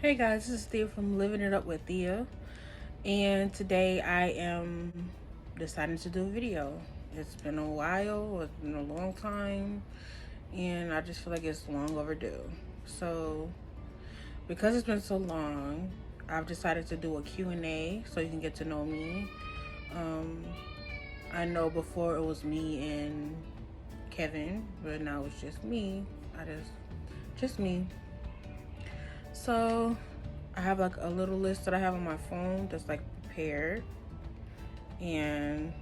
Hey guys, this is Thea from Living It Up with Thea, and today I am deciding to do a video. It's been a while, it's been a long time, and I just feel like it's long overdue. So, because it's been so long, I've decided to do a Q&A so you can get to know me. Um, I know before it was me and Kevin, but now it's just me. Just me. So, I have like a little list that I have on my phone that's like prepared, and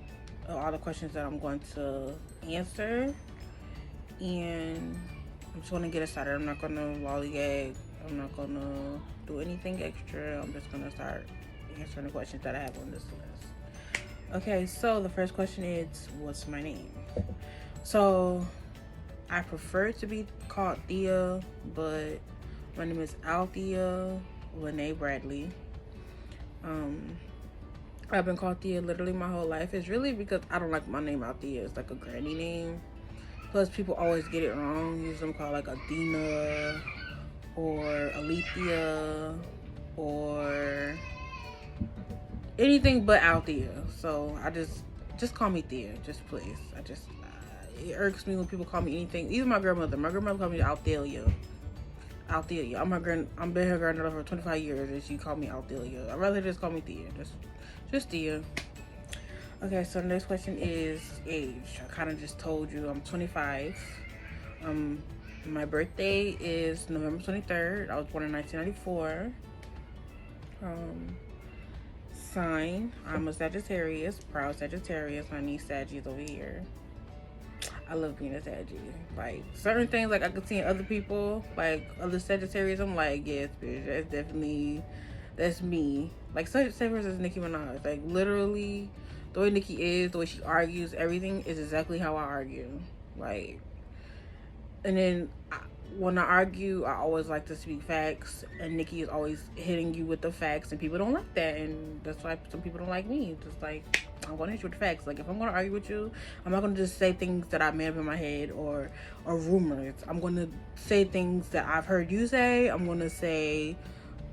all the questions that I'm going to answer. And I'm just going to get it started. I'm not going to lollygag. I'm not going to do anything extra. I'm just going to start answering the questions that I have on this list. Okay, so the first question is, what's my name? So I prefer to be called Thea, but my name is Althea Lene Bradley. I've been called Thea literally my whole life. It's really because I don't like my name Althea. It's like a granny name. Plus, people always get it wrong. Usually, I'm called like Athena or Alethea or anything but Althea. So I just call me Thea, just please. It irks me when people call me anything. Even my grandmother. My grandmother called me Althea. Althea. I'm been her granddaughter for 25 years, and she called me Althea. I'd rather just call me Thea. Just Thea. Okay, so the next question is age. I kind of just told you I'm 25. My birthday is November 23rd. I was born in 1994. Sign. I'm a Sagittarius, proud Sagittarius. My niece Sagittarius over here. I love being a Sagittarius. Like certain things, like I could see in other people, like other Sagittarius. I'm like, yes, bitch, that's me. Like Sagittarius is Nicki Minaj. Like literally, the way Nicki is, the way she argues, everything is exactly how I argue. Like, and then when I argue, I always like to speak facts, and Nicki is always hitting you with the facts, and people don't like that, and that's why some people don't like me. Just like, I'm gonna hit you with the facts. Like if I'm gonna argue with you, I'm not gonna just say things that I made up in my head or rumors. I'm gonna say things that I've heard you say. I'm gonna say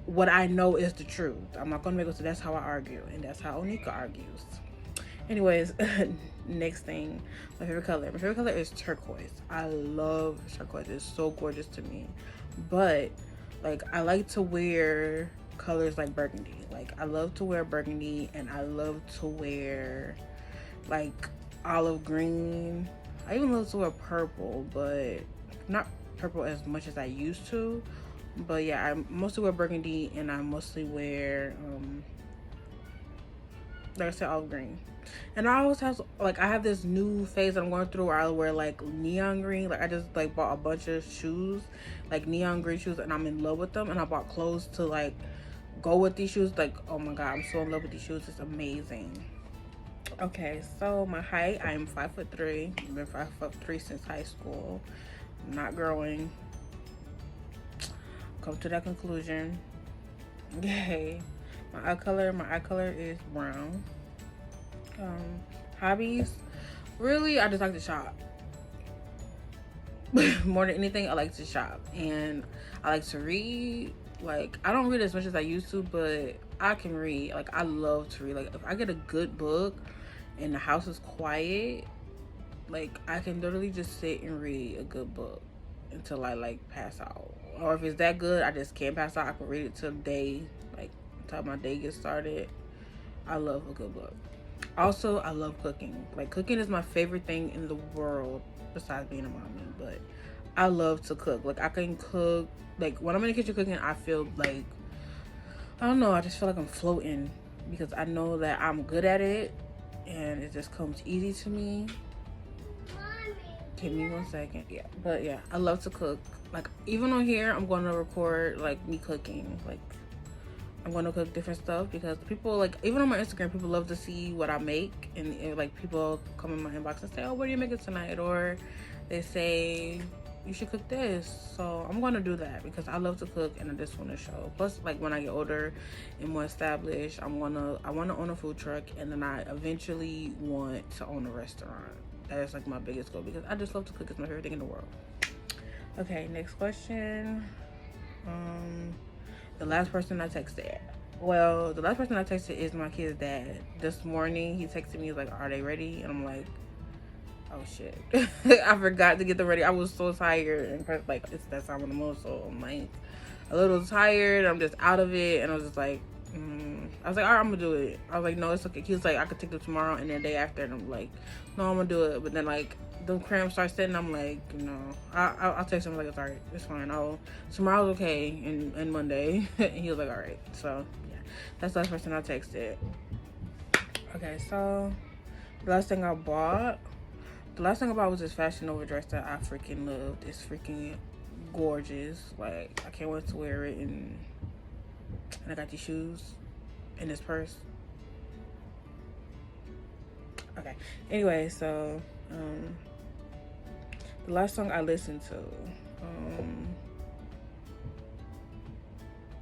what I know is the truth. I'm not gonna make it so that's how I argue, and that's how Onika argues. Anyways, next thing, my favorite color. My favorite color is turquoise. I love turquoise. It's so gorgeous to me. But like I like to wear colors like burgundy. Like I love to wear burgundy, and I love to wear like olive green. I even love to wear purple, but not purple as much as I used to. But yeah, I mostly wear burgundy, and I mostly wear like I said, olive green. And I always have like I have this new phase that I'm going through where I wear like neon green. Like I just like bought a bunch of shoes, like neon green shoes, and I'm in love with them. And I bought clothes to like go with these shoes. Like, oh my god, I'm so in love with these shoes. It's amazing. Okay, so my height, I am 5'3". I've been 5'3" since high school. I'm not growing. Come to that conclusion. Yay. My eye color is brown. Hobbies, really, I just like to shop. More than anything, I like to shop, and I like to read. Like I don't read as much as I used to, but I can read. Like I love to read. Like if I get a good book and the house is quiet, like I can literally just sit and read a good book until I like pass out. Or if it's that good, I just can't pass out. I can read it till the day, like until my day gets started. I love a good book. Also, I love cooking. Like cooking is my favorite thing in the world besides being a mommy. But I love to cook. Like I can cook. Like when I'm in the kitchen cooking, I feel like I don't know. I just feel like I'm floating because I know that I'm good at it, and it just comes easy to me. Give me 1 second. Yeah, but yeah, I love to cook. Like even on here, I'm going to record like me cooking. Like I'm gonna cook different stuff because people like even on my Instagram, people love to see what I make, and like people come in my inbox and say, "Oh, what are you making tonight?" Or they say, "You should cook this." So I'm gonna do that because I love to cook and I just want to show. Plus, like when I get older and more established, I want to own a food truck, and then I eventually want to own a restaurant. That is like my biggest goal because I just love to cook. It's my favorite thing in the world. Okay, next question. The last person I texted. Well, the last person I texted is my kid's dad. This morning, he texted me, he was like, "Are they ready?" And I'm like, oh shit. I forgot to get them ready. I was so tired, and like, it's that time of the month, so I'm like a little tired. I'm just out of it, and I was just like, I was like, all right, I'm gonna do it. I was like, no, it's okay. He was like, I could take them tomorrow and then the day after, and I'm like, no, I'm gonna do it. But then like the cramps start setting, I'm like, no, I'll text him like, it's alright, it's fine. Tomorrow's okay, and Monday. And he was like, all right. So yeah, that's the last person I texted. Okay, so the last thing I bought. The last thing I bought was this Fashion Nova dress that I freaking loved. It's freaking gorgeous. Like, I can't wait to wear it. And I got these shoes and this purse. Okay. Anyway, so the last song I listened to.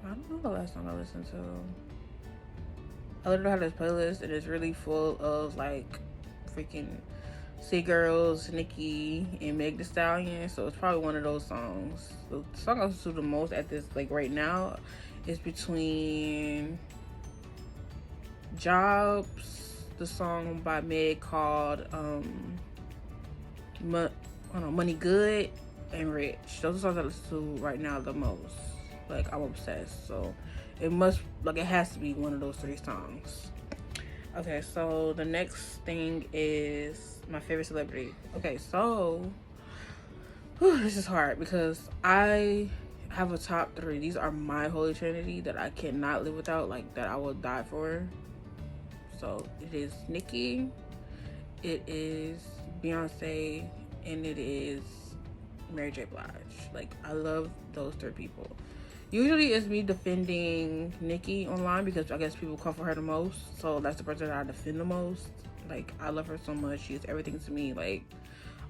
I don't know the last song I listened to. I literally have this playlist, and it's really full of like freaking City Girls, Nicki, and Meg Thee Stallion. So it's probably one of those songs. The song I listen to the most at this, like right now, is between Jobs, the song by Meg called Money Good, and Rich. Those are songs I listen to right now the most. Like, I'm obsessed. So it has to be one of those three songs. Okay, so the next thing is my favorite celebrity. Okay, so this is hard because I have a top 3. These are my holy trinity that I cannot live without, like that I will die for. So it is Nicki, it is Beyonce, and it is Mary J. Blige. Like, I love those 3 people. Usually it's me defending Nicki online because I guess people come for her the most. So that's the person that I defend the most. Like, I love her so much. She's everything to me. Like,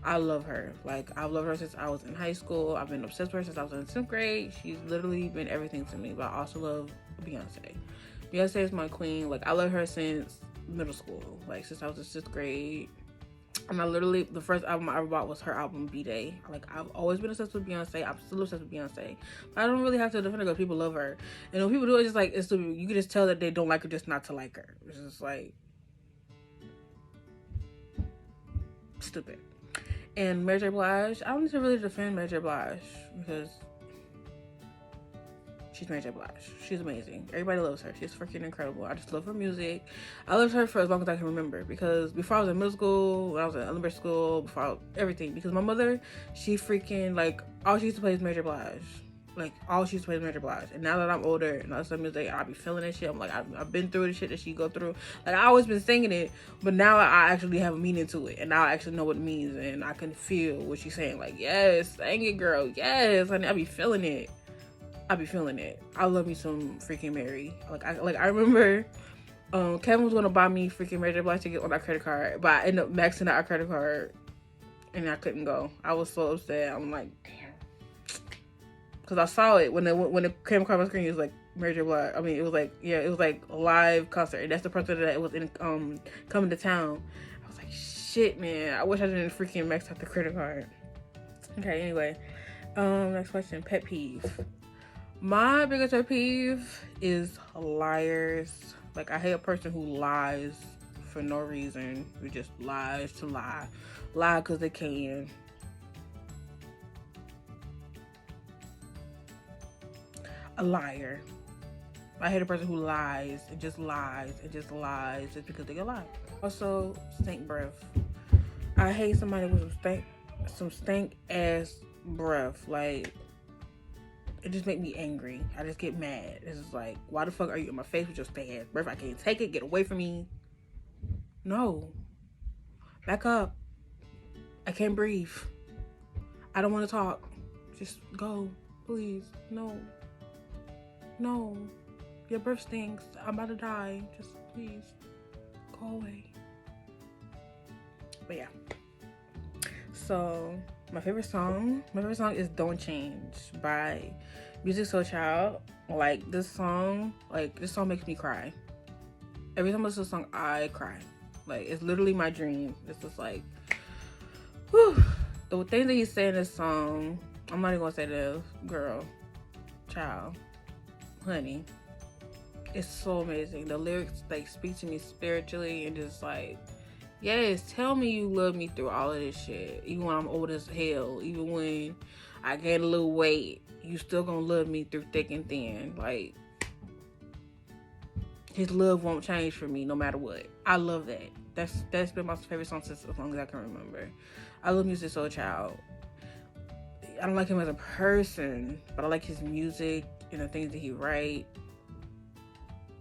I love her. Like, I've loved her since I was in high school. I've been obsessed with her since I was in 10th grade. She's literally been everything to me. But I also love Beyonce. Beyonce is my queen. Like, I love her since middle school. Like, since I was in 6th grade. And I literally, the first album I ever bought was her album, B-Day. Like, I've always been obsessed with Beyonce. I'm still obsessed with Beyonce. But I don't really have to defend her because people love her. And when people do it, it's just like, you can just tell that they don't like her just not to like her. It's just like, stupid. And Mary J. Blige, I don't need to really defend Mary J. Blige because she's Mary J. Blige. She's amazing. Everybody loves her. She's freaking incredible. I just love her music. I loved her for as long as I can remember, because before I was in middle school, when I was in elementary school, everything, because my mother, she freaking, like, all she used to play is Mary J. Blige. Like, all she used to play is Mary J. Blige. And now that I'm older and I listen to music, I be feeling that shit. I'm like, I've been through the shit that she go through. Like, I always been singing it, but now I actually have a meaning to it, and now I actually know what it means, and I can feel what she's saying. Like, yes, sing it, girl, yes. And I be feeling it. I love me some freaking Mary. I remember Kevin was gonna buy me freaking Mary J. Blige ticket on our credit card, but I ended up maxing out our credit card and I couldn't go. I was so upset. I'm like, damn, because I saw it when it came across my screen. It was like Mary J. Blige. I mean, it was like a live concert, and that's the person that was in coming to town. I was like, shit, man. I wish I didn't freaking max out the credit card. Okay, anyway, next question. Pet peeve. My biggest pet peeve is liars. Like, I hate a person who lies for no reason, who just lies to lie because they can. A liar. I hate a person who lies just because they can lie. Also, stink breath. I hate somebody with some stank ass breath. Like, it just make me angry. I just get mad. It's just like, why the fuck are you in my face with your stank ass breath? I can't take it. Get away from me. No. Back up. I can't breathe. I don't want to talk. Just go. Please. No. Your breath stinks. I'm about to die. Just please go away. But yeah. So my favorite song is Don't Change by Music Soul Child. Like, this song makes me cry. Every time I listen to the song, I cry. Like, it's literally my dream. It's just like, whew. The things that he's saying in this song, I'm not even gonna say this, girl, child. honey, it's so amazing. The lyrics like speak to me spiritually and just like, yes, tell me you love me through all of this shit. Even when I'm old as hell, even when I gain a little weight, you still gonna love me through thick and thin. Like, his love won't change for me no matter what. I love that. That's been my favorite song since as long as I can remember. I love music so child. I don't like him as a person, but I like his music and the things that he write.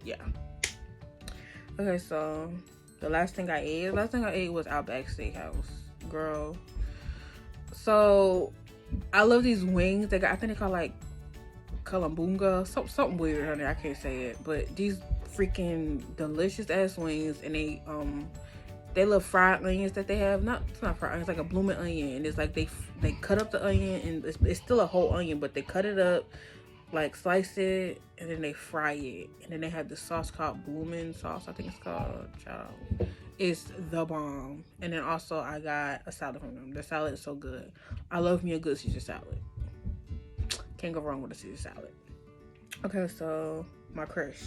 Yeah. Okay, so the last thing I ate was Outback Steakhouse. Girl. So I love these wings. I think they call like Kalambunga. Something weird on there. I can't say it. But these freaking delicious ass wings, and they little fried onions that they have. It's not fried onions, it's like a blooming onion. And it's like they cut up the onion, and it's still a whole onion, but they cut it up, like slice it, and then they fry it. And then they have the sauce called blooming sauce, I think it's called. Child, it's the bomb. And then also I got a salad from them. The salad is so good. I love me a good Caesar salad. Can't go wrong with a Caesar salad. Okay, so my crush.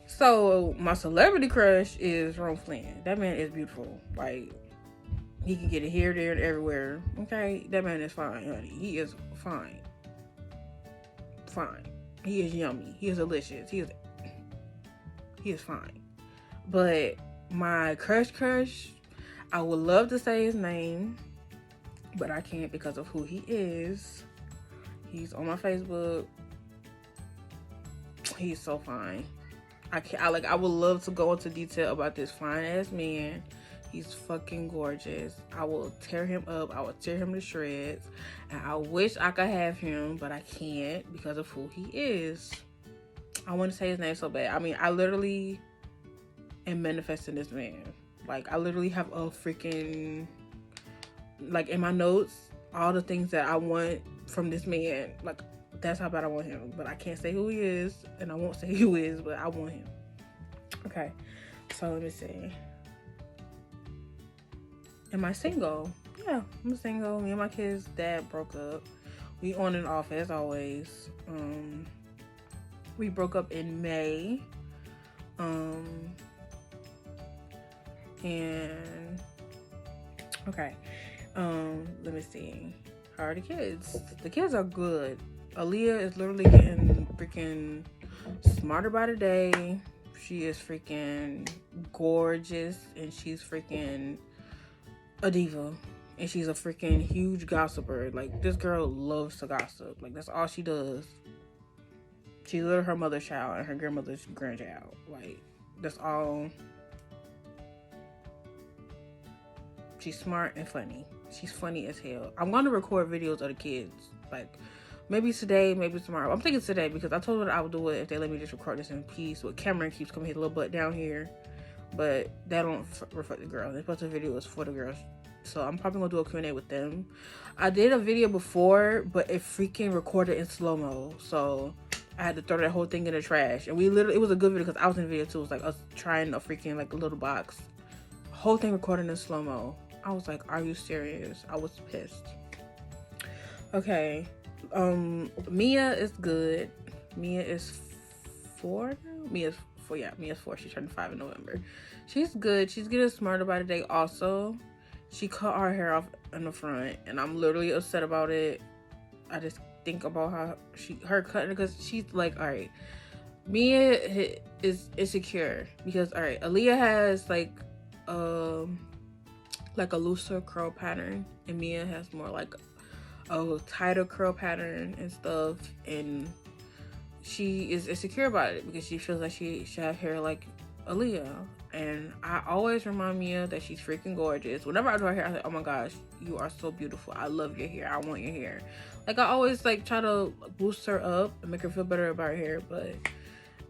So my celebrity crush is Ron Flynn. That man is beautiful. Like, he can get it here, there, and everywhere. Okay, that man is fine, honey. He is fine. Fine. He is yummy. He is delicious. He is fine. But my crush, I would love to say his name, but I can't because of who he is. He's on my Facebook. He's so fine. I would love to go into detail about this fine ass man. He's fucking gorgeous. I will tear him up. I will tear him to shreds. And I wish I could have him, but I can't because of who he is. I want to say his name so bad. I mean, I literally am manifesting this man. Like, I literally have a freaking, like, in my notes, all the things that I want from this man. Like, that's how bad I want him. But I can't say who he is, and I won't say who he is, but I want him. Okay, so let me see. Am I single? Yeah, I'm single. Me and my kid's dad broke up. We on and off as always. We broke up in May. And okay. Let me see. How are the kids? The kids are good. Aaliyah is literally getting freaking smarter by the day. She is freaking gorgeous, and she's freaking a diva, and she's a freaking huge gossiper. Like, this girl loves to gossip. Like, that's all she does. She's literally her mother's child and her grandmother's grandchild. Like, that's all. She's smart and funny. She's funny as hell. I'm going to record videos of the kids. Like, maybe today, maybe tomorrow. I'm thinking today because I told her that I would do it if they let me just record this in peace. But Cameron keeps coming his little butt down here. But that don't reflect the girls. They post the videos for the girls. So I'm probably going to do a Q&A with them. I did a video before, but it freaking recorded in slow-mo. So I had to throw that whole thing in the trash. And it was a good video because I was in the video too. It was like us trying a freaking like a little box. Whole thing recorded in slow-mo. I was like, are you serious? I was pissed. Okay. Mia is good. Mia is 4 now? Mia's 4. She's turning 5 in November. She's good. She's getting smarter by the day also. She cut her hair off in the front, and I'm literally upset about it. I just think about how her cutting, because she's like, all right, Mia is insecure because, all right, Aaliyah has like a looser curl pattern, and Mia has more like a tighter curl pattern and stuff, and she is insecure about it because she feels like she should have hair like Aaliyah. And I always remind Mia that she's freaking gorgeous. Whenever I do her hair, I say, oh my gosh, you are so beautiful. I love your hair. I want your hair. Like, I always like try to boost her up and make her feel better about her hair, but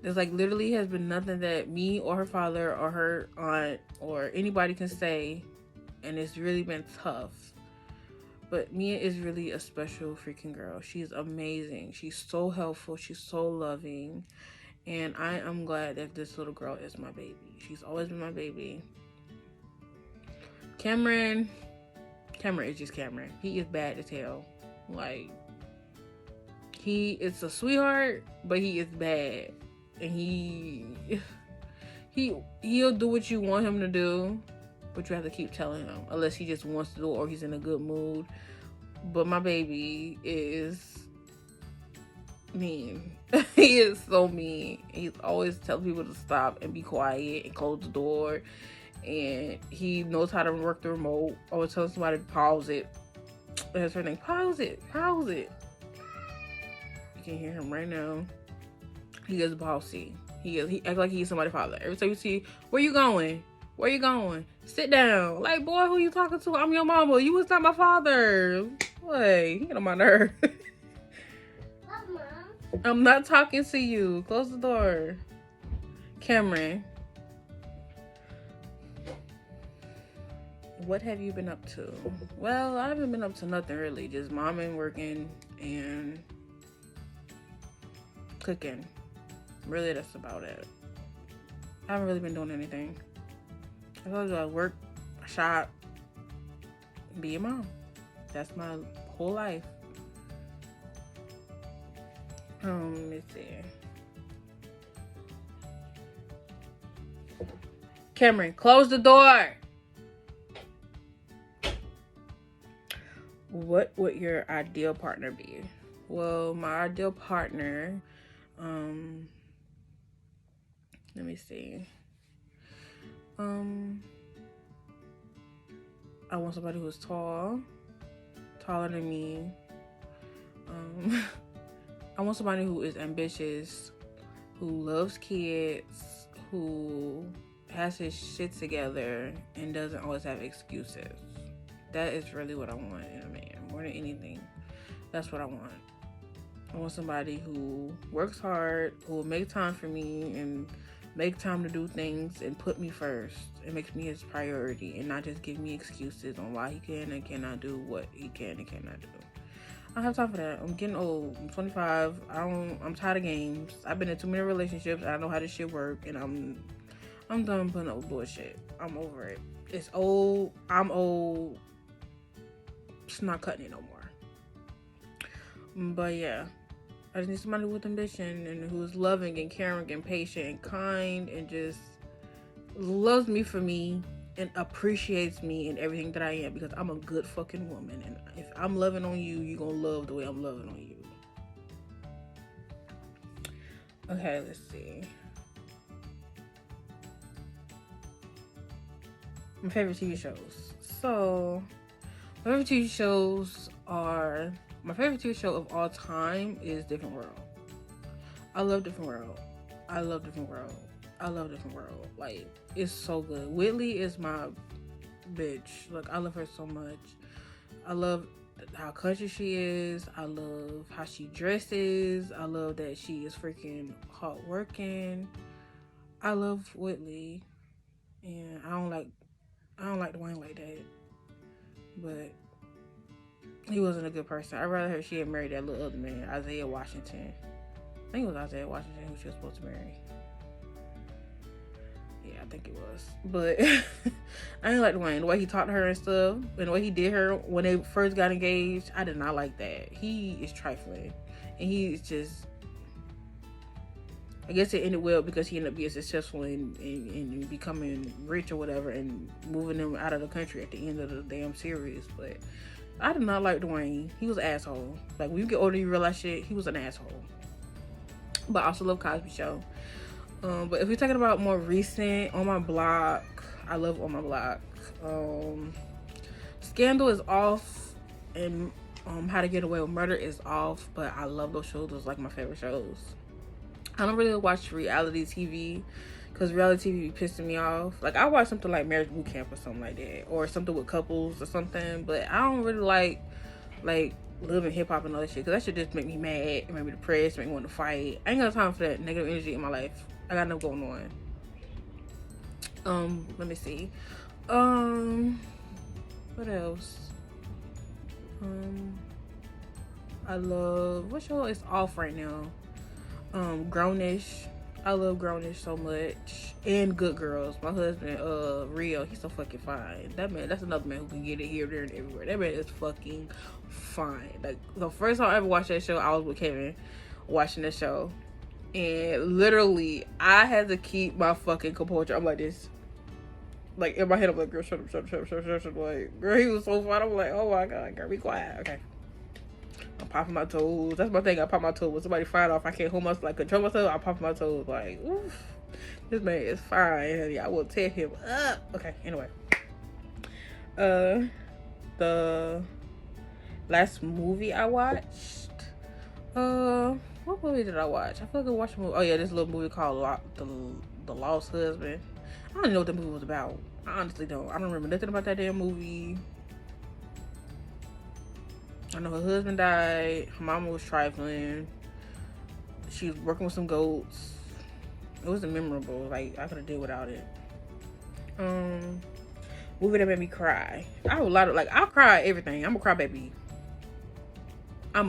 there's like literally has been nothing that me or her father or her aunt or anybody can say, and it's really been tough. But Mia is really a special freaking girl. She's amazing. She's so helpful. She's so loving. And I am glad that this little girl is my baby. She's always been my baby. Cameron is just Cameron. He is bad as hell. Like, He is a sweetheart, but he is bad. And he'll do what you want him to do, but you have to keep telling him, unless he just wants to do it or he's in a good mood. But my baby is mean. He is so mean. He's always telling people to stop and be quiet and close the door. And he knows how to work the remote. Always telling somebody to pause it. That's her name. Pause it. Pause it. You can hear him right now. He is bossy. He act like he's somebody's father. Every time you see, where you going? Where you going? Sit down. Like, boy, who you talking to? I'm your mama. You was not my father. Boy, he get on my nerve. Mama. I'm not talking to you. Close the door. Cameron. What have you been up to? Well, I haven't been up to nothing really. Just momming, working, and cooking. Really, that's about it. I haven't really been doing anything. I told you I work, shop, be a mom. That's my whole life. Let me see. Cameron, close the door. What would your ideal partner be? Well, my ideal partner, let me see. I want somebody who's tall, taller than me. I want somebody who is ambitious, who loves kids, who has his shit together and doesn't always have excuses. That is really what I want in a man, more than anything. That's what I want. I want somebody who works hard, who will make time for me and make time to do things and put me first. It makes me his priority and not just give me excuses on why he can and cannot do what he can and cannot do. I don't have time for that. I'm getting old. I'm 25. I'm tired of games. I've been in too many relationships. I know how this shit work, and I'm done putting up with bullshit. I'm over it. It's old. I'm old. It's not cutting it no more. But yeah, I just need somebody with ambition and who's loving and caring and patient and kind and just loves me for me and appreciates me and everything that I am, because I'm a good fucking woman, and if I'm loving on you, you're gonna love the way I'm loving on you. Okay, let's see. My favorite TV shows. So, my favorite TV shows are... My favorite TV show of all time is Different World. I love Different World. I love Different World. I love Different World. Like, it's so good. Whitley is my bitch. Like, I love her so much. I love how country she is. I love how she dresses. I love that she is freaking hardworking. I love Whitley. And I don't like Dwayne like that. But he wasn't a good person. I'd rather her she had married that little other man, Isaiah Washington. I think it was Isaiah Washington who she was supposed to marry. Yeah, I think it was. But I didn't like Dwayne. The way he talked to her and stuff, and the way he did her when they first got engaged, I did not like that. He is trifling. And he's just... I guess it ended well because he ended up being successful in becoming rich or whatever and moving them out of the country at the end of the damn series. But I did not like Dwayne. He was an asshole. Like, when you get older, you realize shit. He was an asshole. But I also love Cosby Show. But if we're talking about more recent, On My Block, I love On My Block. Scandal is off, and How to Get Away with Murder is off. But I love those shows. Those are like my favorite shows. I don't really watch reality TV because reality TV be pissing me off. Like, I watch something like Marriage Boot Camp or something like that, or something with couples or something. But I don't really like Love and Hip Hop and all that shit, because that shit just make me mad, it make me depressed, make me want to fight. I ain't got time for that negative energy in my life. I got enough going on. Let me see. What else? I love, what show is off right now? Grownish. I love Grownish so much. And Good Girls. My husband, Rio, he's so fucking fine. That man, that's another man who can get it here, there, and everywhere. That man is fucking fine. Like, the first time I ever watched that show, I was with Kevin watching the show. And literally, I had to keep my fucking composure. I'm like this. Like, in my head, I'm like, girl, shut up, shut up, shut up, shut up, shut up. Like, girl, he was so fun. I'm like, oh my God, girl, be quiet. Okay. I'm popping my toes. That's my thing. I pop my toes. When somebody find off, I can't hold myself, like, control myself. I pop my toes. Like, oof. This man is fine, honey. I will tear him up. Okay, anyway. The last movie I watched. What movie did I watch? I feel like I watched a movie. Oh yeah, this little movie called The Lost Husband. I don't even know what the movie was about. I honestly don't. I don't remember nothing about that damn movie. I know her husband died. Her mama was trifling. She was working with some goats. It wasn't memorable. Like, I could have did without it. Movie that made me cry. I have a lot of, like, I'll cry at everything. I'm a crybaby. I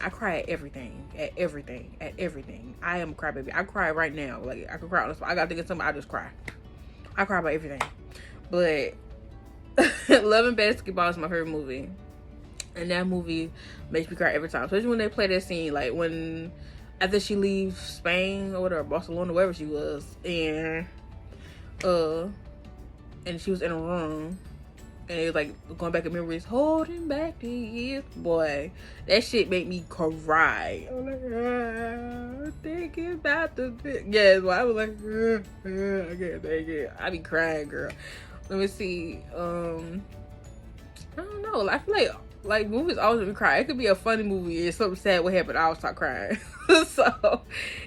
cry at everything. At everything. I am a crybaby. I cry right now. Like, I can cry on the spot. I gotta think of something. I just cry. I cry about everything. But Love and Basketball is my favorite movie. And that movie makes me cry every time. Especially when they play that scene. Like, when, after she leaves Spain or whatever, Barcelona, wherever she was. And she was in a room. And it was like going back in memories, holding back the years. Boy, that shit made me cry. I was like, thinking about the bit. Yes, well, I was like, I can't take it. I be crying, girl. Let me see. I don't know. I feel like movies always make me cry. It could be a funny movie and something sad would happen, I'll start crying. So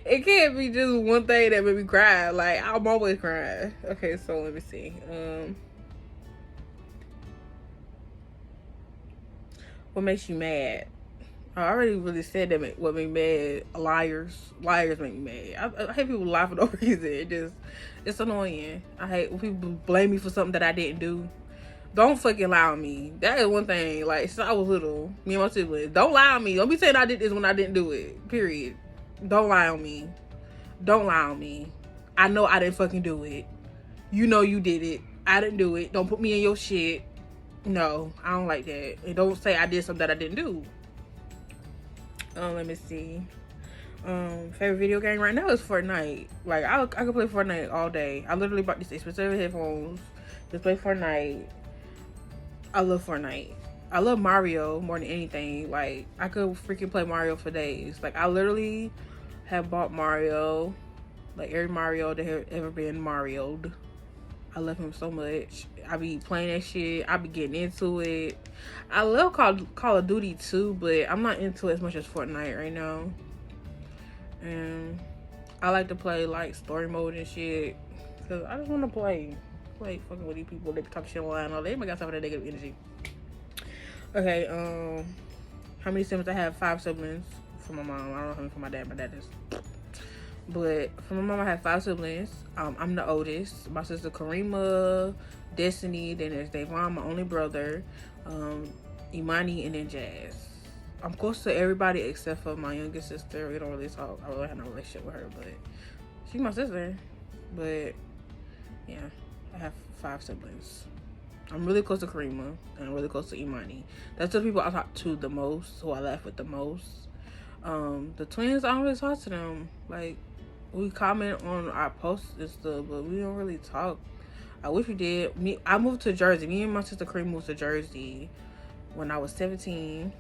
it can't be just one thing that made me cry. Like, I'm always crying. Okay, so let me see. What makes you mad? I already really said that. What made me mad? Liars make me mad. I hate people lie for no reason. It's annoying. I hate when people blame me for something that I didn't do. Don't fucking lie on me. That is one thing. Like, since I was little, me and my siblings, don't lie on me. Don't be saying I did this when I didn't do it. Period. Don't lie on me. Don't lie on me. I know I didn't fucking do it. You know you did it. I didn't do it. Don't put me in your shit. No, I don't like that. And don't say I did something that I didn't do. Let me see. Favorite video game right now is Fortnite. Like, I could play Fortnite all day. I literally bought these expensive headphones to play Fortnite. I love Fortnite. I love Mario more than anything. Like, I could freaking play Mario for days. Like, I literally have bought Mario. Like, every Mario that has ever been Mario'd. I love him so much. I be playing that shit. I be getting into it. I love Call of Duty too, but I'm not into it as much as Fortnite right now. And I like to play like story mode and shit, cause I just want to play fucking with these people. They talk shit online all day. They got some of that negative energy. Okay, how many siblings I have? 5 siblings from my mom. I don't know how many from my dad. My dad is. But for my mom, I have 5 siblings. I'm the oldest. My sister Karima, Destiny, then there's Davon, my only brother, Imani, and then Jazz. I'm close to everybody except for my youngest sister. We don't really talk. I really have no relationship with her, but she's my sister. But yeah, I have 5 siblings. I'm really close to Karima, and I'm really close to Imani. That's the people I talk to the most, who I laugh with the most. The twins, I don't really talk to them. Like, we comment on our posts and stuff, but we don't really talk. I wish we did. I moved to Jersey. Me and my sister Kareem moved to Jersey when I was 17.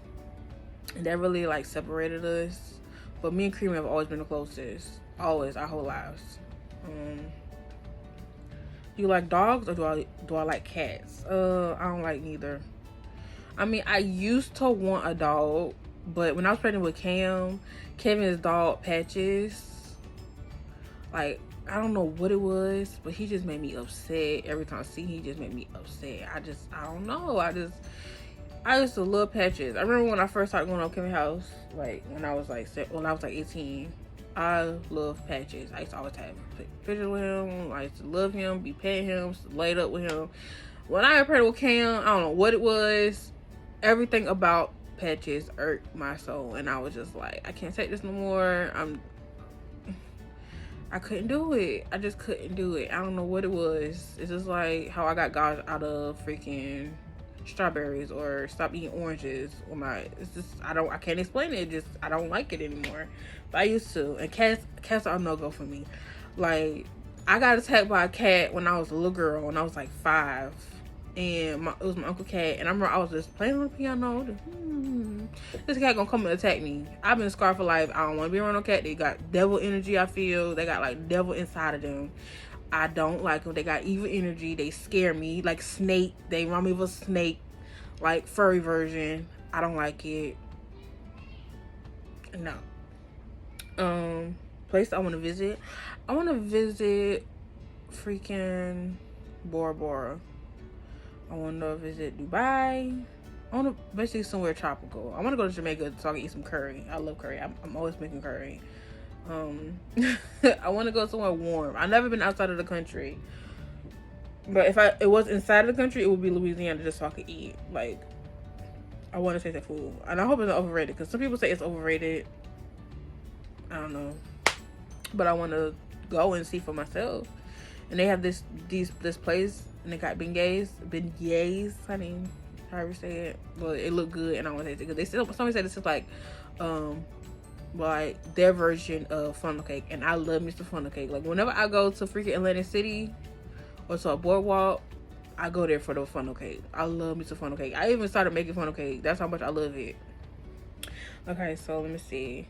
And that really, like, separated us. But me and Kareem have always been the closest. Always, our whole lives. Do you like dogs or do I like cats? I don't like neither. I mean, I used to want a dog, but when I was pregnant with Kevin's dog Patches, like, I don't know what it was, but he just made me upset. Every time I see him, he just made me upset. I don't know. I used to love Patches. I remember when I first started going to Kevin's house, like, when I was like 18. I love Patches. I used to always have pictures with him. I used to love him, be petting him, laid up with him. When I got pregnant with Cam, I don't know what it was. Everything about Patches irked my soul, and I was just like, I can't take this no more. I couldn't do it. I just couldn't do it. I don't know what it was. It's just like how I got gosh out of freaking strawberries or stop eating oranges. It's just I can't explain it. Just I don't like it anymore. But I used to. And cats are no go for me. Like I got attacked by a cat when I was a little girl, when I was like 5. And it was my uncle cat, and I remember I was just playing on the piano. This cat gonna come and attack me. I've been scarred for life. I don't want to be around no cat. They got devil energy. I feel they got like devil inside of them. I don't like them. They got evil energy. They scare me like snake. They remind me of a snake, like furry version. I don't like it. No. Place I want to visit. I want to visit freaking Bora Bora. I want to visit Dubai. I want to basically somewhere tropical. I want to go to Jamaica so I can eat some curry. I love curry. I'm always making curry. I want to go somewhere warm. I've never been outside of the country. But if it was inside of the country, it would be Louisiana just so I could eat. Like, I want to taste that food. And I hope it's not overrated because some people say it's overrated. I don't know. But I want to go and see for myself. And they have this place. And they got beignets, honey, however you say it. But it looked good, and I want to taste it because somebody said this is like their version of funnel cake, and I love me some funnel cake. Like whenever I go to freaking Atlantic City or to a boardwalk, I go there for the funnel cake. I love me some funnel cake. I even started making funnel cake. That's how much I love it. Okay, so let me see.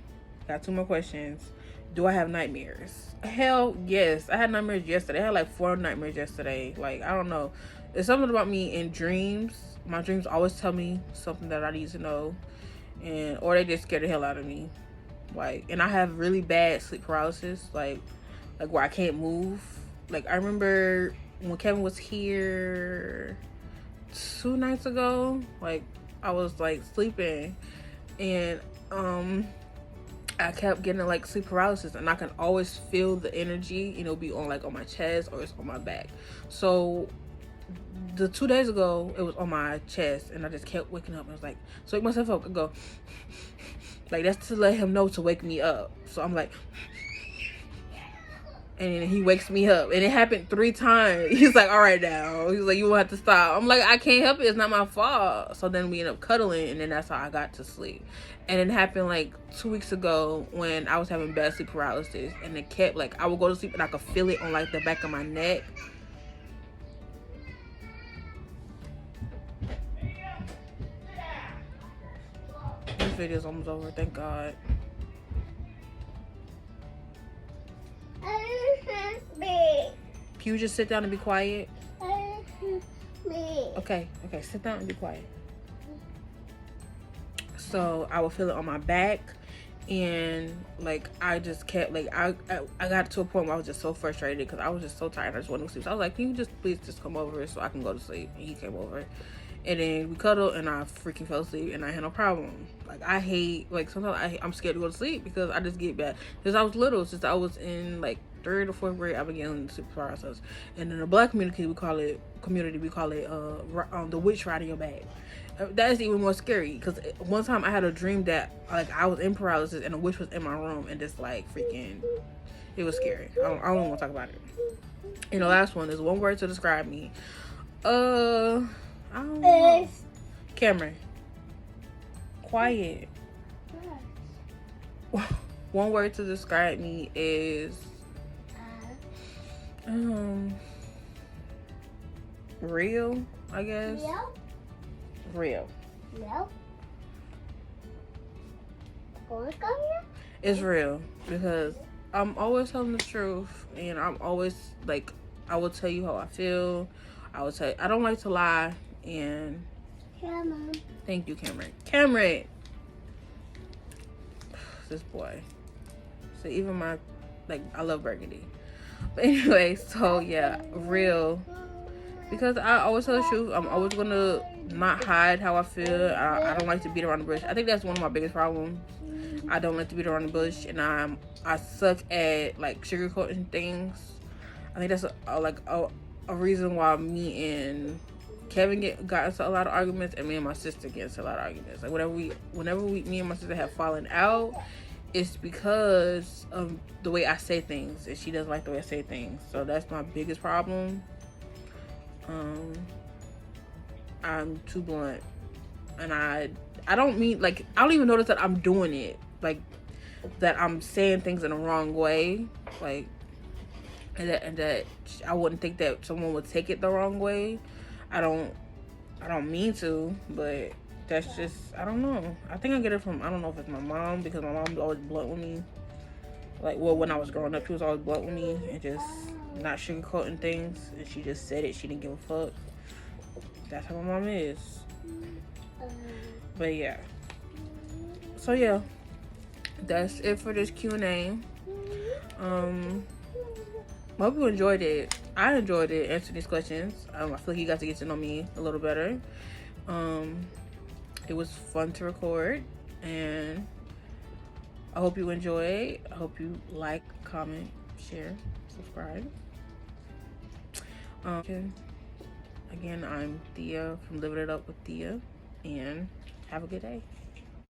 Got 2 more questions. Do I have nightmares? Hell yes. I had nightmares yesterday. I had like 4 nightmares yesterday. Like, I don't know. There's something about me in dreams. My dreams always tell me something that I need to know. Or they just scare the hell out of me. Like, and I have really bad sleep paralysis. Like where I can't move. Like, I remember when Kevin was here 2 nights ago. Like, I was like sleeping. And, I kept getting like sleep paralysis, and I can always feel the energy, be on like on my chest or it's on my back. So the 2 days ago, it was on my chest, and I just kept waking up. I was like, so wake myself up and go, like that's to let him know to wake me up. So I'm like, and he wakes me up, and it happened 3 times. He's like, all right now. He's like, you won't have to stop. I'm like, I can't help it. It's not my fault. So then we end up cuddling, and then that's how I got to sleep. And it happened like 2 weeks ago when I was having bad sleep paralysis, and it kept like I would go to sleep and I could feel it on like the back of my neck. This video's almost over, thank God. Can you just sit down and be quiet? Okay, sit down and be quiet. So I would feel it on my back, and like I just kept like I got to a point where I was just so frustrated because I was just so tired. I just wanted to sleep. So I was like, can you just please just come over so I can go to sleep? And he came over, and then we cuddled, and I freaking fell asleep, and I had no problem. Like I hate, like sometimes I'm scared to go to sleep because I just get bad. Since I was little, since I was in like 3rd or 4th grade, I began sleep paralysis. And in the Black community, we call it the witch riding your back. That is even more scary because one time I had a dream that like I was in paralysis and a witch was in my room, and just like freaking, it was scary. I don't want to talk about it. And the last one is one word to describe me. I don't know. Cameron, quiet. One word to describe me is real, I guess. Real. It's real because I'm always telling the truth, and I'm always like, I will tell you how I feel. I don't like to lie. And thank you, Cameron. This boy. So even I love burgundy. But anyway, so yeah, real. Because I always tell the truth. I'm always gonna not hide how I feel. I don't like to beat around the bush. I think that's one of my biggest problems. I don't like to beat around the bush, and I suck at like sugarcoating things. I think that's a reason why me and Kevin got into a lot of arguments, and me and my sister get into a lot of arguments. Like whenever me and my sister have fallen out, it's because of the way I say things, and she doesn't like the way I say things. So that's my biggest problem. I'm too blunt, and I don't mean, like, I don't even notice that I'm doing it, like that I'm saying things in the wrong way, like, and that I wouldn't think that someone would take it the wrong way. I don't mean to, but that's just, I don't know. I think I get it from, I don't know if it's my mom, because my mom was always blunt with me. Like, well, when I was growing up, she was always blunt with me and just not sugarcoating things. And she just said it. She didn't give a fuck. That's how my mom is. But yeah. So yeah, that's it for this Q&A. Hope you enjoyed it. I enjoyed it, answering these questions. I feel like you got to get to know me a little better. It was fun to record, and I hope you enjoy. I hope you like, comment, share, subscribe. Again, I'm Thea from Living It Up with Thea, and have a good day.